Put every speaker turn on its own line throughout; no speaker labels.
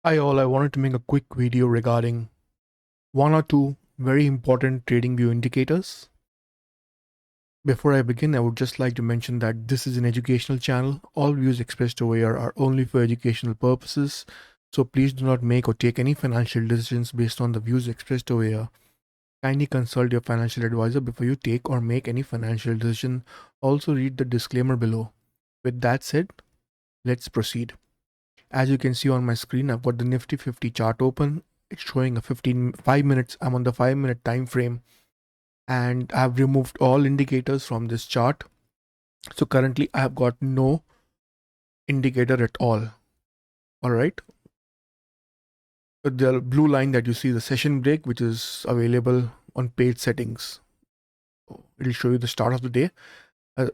Hi all, I wanted to make a quick video regarding one or two very important TradingView indicators. Before I begin, I would just like to mention that this is an educational channel. All views expressed over here are only for educational purposes, so please do not make or take any financial decisions based on the views expressed over here. Kindly consult your financial advisor before you take or make any financial decision. Also read the disclaimer below. With that said, let's proceed. As you can see on my screen, I've got the Nifty 50 chart open. It's showing a 5 minutes. I'm on the 5-minute time frame and I've removed all indicators from this chart. So currently I have got no indicator at all. All right. The blue line that you see, the session break, which is available on page settings. It'll show you the start of the day.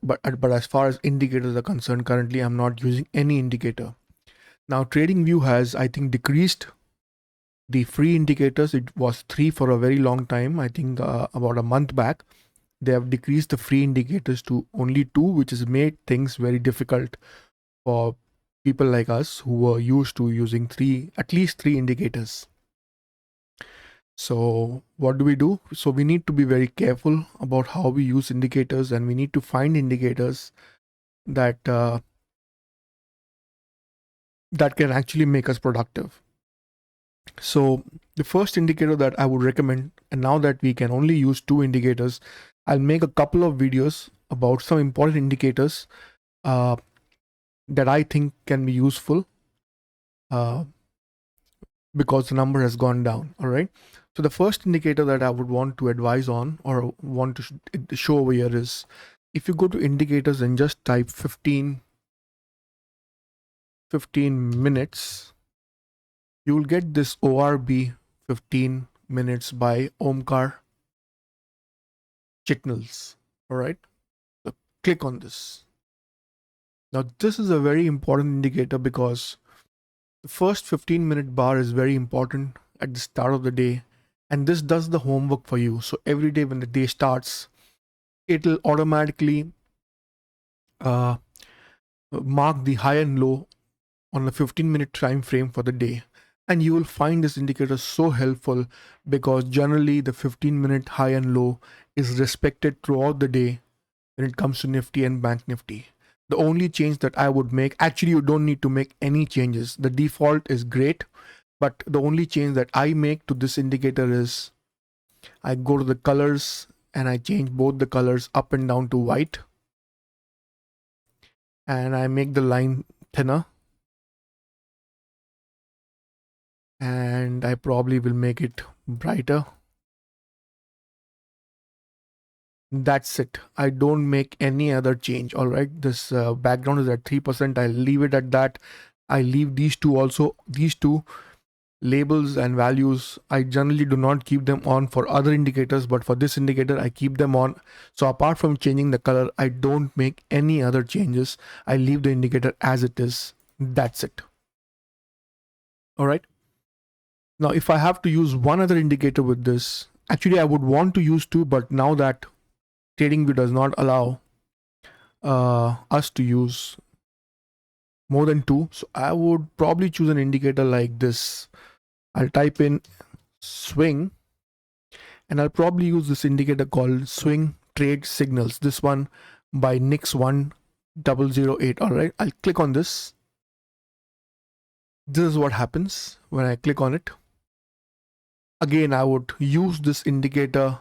But as far as indicators are concerned, currently I'm not using any indicator. Now TradingView has, I think, decreased the free indicators. It was 3 for a very long time. I think about a month back, they have decreased the free indicators to only 2, which has made things very difficult for people like us who were used to using at least three indicators. So what do we do? So we need to be very careful about how we use indicators, and we need to find indicators that that can actually make us productive. So the first indicator that I would recommend, and now that we can only use 2 indicators, I'll make a couple of videos about some important indicators that I think can be useful because the number has gone down. All right. So the first indicator that I would want to advise on or want to show over here is, if you go to indicators and just type 15 minutes, you will get this ORB 15 minutes by Omkar Chitnals. All right. So click on this. Now this is a very important indicator because the first 15-minute bar is very important at the start of the day, and this does the homework for you. So every day when the day starts, it'll automatically mark the high and low on a 15-minute time frame for the day. And you will find this indicator so helpful because generally the 15-minute high and low is respected throughout the day when it comes to Nifty and Bank Nifty. The only change that I would make, actually you don't need to make any changes. The default is great, but the only change that I make to this indicator is I go to the colors and I change both the colors up and down to white. And I make the line thinner. And I probably will make it brighter. That's it. I don't make any other change. All right. This background is at 3%. I leave it at that. I leave these two also. These two labels and values, I generally do not keep them on for other indicators, but for this indicator, I keep them on. So apart from changing the color, I don't make any other changes. I leave the indicator as it is. That's it. All right. Now, if I have to use one other indicator with this, actually I would want to use 2, but now that TradingView does not allow us to use more than 2, so I would probably choose an indicator like this. I'll type in swing, and I'll probably use this indicator called swing trade signals. This one by Nix1008. All right, I'll click on this. This is what happens when I click on it. Again, I would use this indicator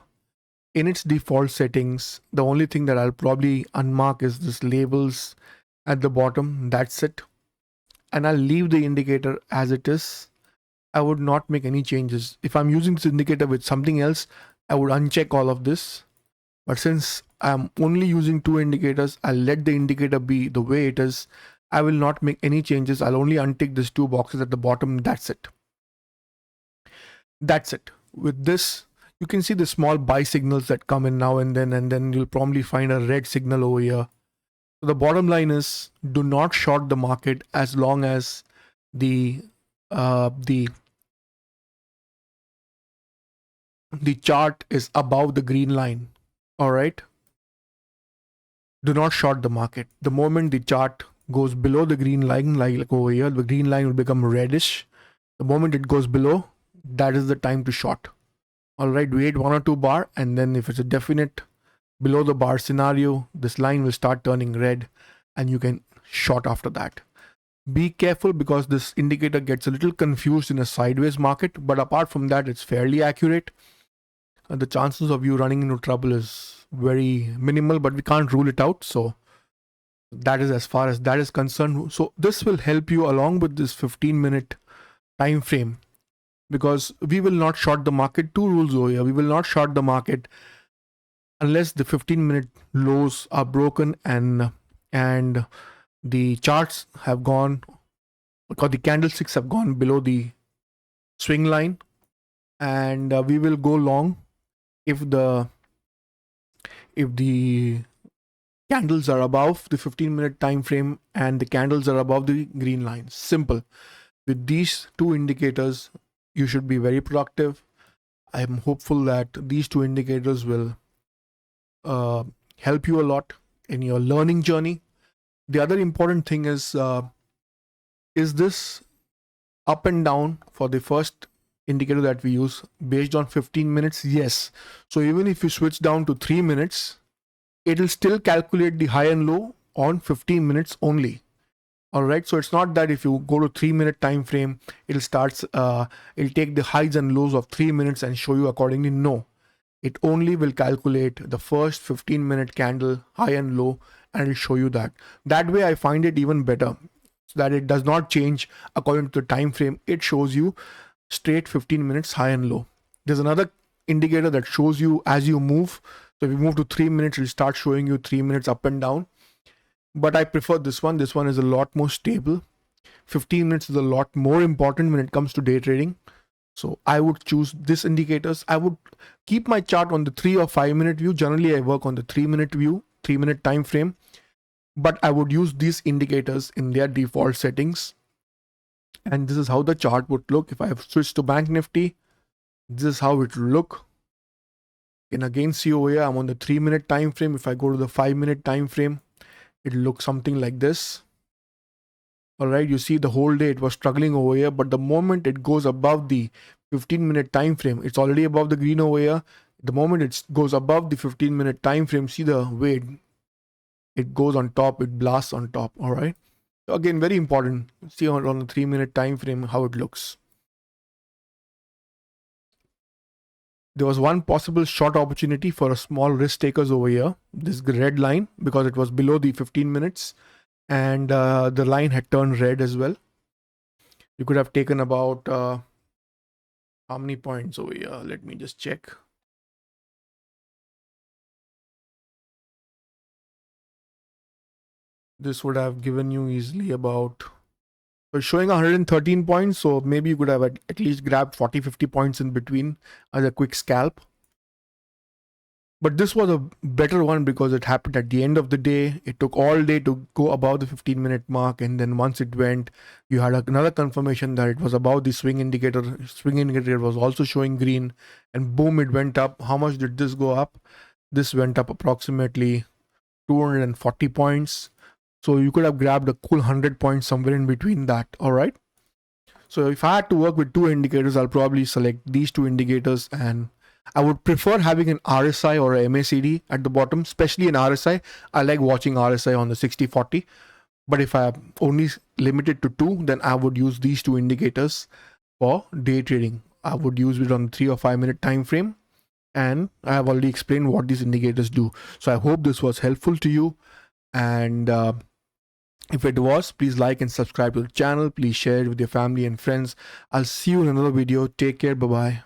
in its default settings. The only thing that I'll probably unmark is this labels at the bottom. That's it. And I'll leave the indicator as it is. I would not make any changes. If I'm using this indicator with something else, I would uncheck all of this. But since I'm only using 2 indicators, I'll let the indicator be the way it is. I will not make any changes. I'll only untick these 2 boxes at the bottom. That's it. That's it. With this, you can see the small buy signals that come in now and then you'll probably find a red signal over here. So the bottom line is, do not short the market as long as the chart is above the green line. All right. Do not short the market. The moment the chart goes below the green line, like over here, the green line will become reddish. The moment it goes below, that is the time to short. All right, wait 1 or 2 bar, and then if it's a definite below the bar scenario, this line will start turning red and you can short after that. Be careful because this indicator gets a little confused in a sideways market, but apart from that, it's fairly accurate. The chances of you running into trouble is very minimal, but we can't rule it out. So that is as far as that is concerned. So this will help you along with this 15-minute time frame, because we will not short the market. Two rules over here: we will not short the market unless the 15-minute lows are broken and the charts have gone, because the candlesticks have gone below the swing line, and we will go long if the candles are above the 15-minute time frame and the candles are above the green line. Simple. With these two indicators, you should be very productive. I am hopeful that these two indicators will help you a lot in your learning journey. The other important thing is this up and down for the first indicator that we use based on 15 minutes? Yes. So even if you switch down to 3 minutes, it'll still calculate the high and low on 15 minutes only. All right, so it's not that if you go to 3-minute time frame, it'll take the highs and lows of 3 minutes and show you accordingly. No, it only will calculate the first 15-minute candle high and low, and it'll show you that. That way I find it even better, so that it does not change according to the time frame. It shows you straight 15 minutes high and low. There's another indicator that shows you as you move. So if you move to 3 minutes, it'll start showing you 3 minutes up and down. But I prefer this one. This one is a lot more stable. 15 minutes is a lot more important when it comes to day trading. So I would choose this indicators. I would keep my chart on the 3 or 5 minute view. Generally, I work on the 3-minute view, 3-minute time frame. But I would use these indicators in their default settings. And this is how the chart would look. If I have switched to Bank Nifty, this is how it will look. And again, see over here, I'm on the 3-minute time frame. If I go to the 5-minute time frame, it'll look something like this. All right, you see the whole day it was struggling over here, but the moment it goes above the 15-minute time frame, it's already above the green over here. The moment it goes above the 15-minute time frame, see the way it goes on top, it blasts on top. All right, so again, very important. See on the 3-minute time frame how it looks. There was one possible short opportunity for a small risk takers over here, this red line, because it was below the 15 minutes and the line had turned red as well. You could have taken about how many points over here? Let me just check. This would have given you easily about, so showing 113 points, so maybe you could have at least grabbed 40-50 points in between as a quick scalp. But this was a better one because it happened at the end of the day. It took all day to go above the 15-minute mark, and then once it went, you had another confirmation that it was above the swing indicator. Swing indicator was also showing green, and boom, it went up. How much did this go up? This went up approximately 240 points. So you could have grabbed a cool 100 points somewhere in between that. All right. So if I had to work with two indicators, I'll probably select these two indicators, and I would prefer having an RSI or a MACD at the bottom, especially an RSI. I like watching RSI on the 60-40. But if I'm only limited to two, then I would use these two indicators for day trading. I would use it on 3 or 5 minute time frame. And I have already explained what these indicators do. So I hope this was helpful to you. And if it was, please like and subscribe to the channel. Please share it with your family and friends. I'll see you in another video. Take care. Bye-bye.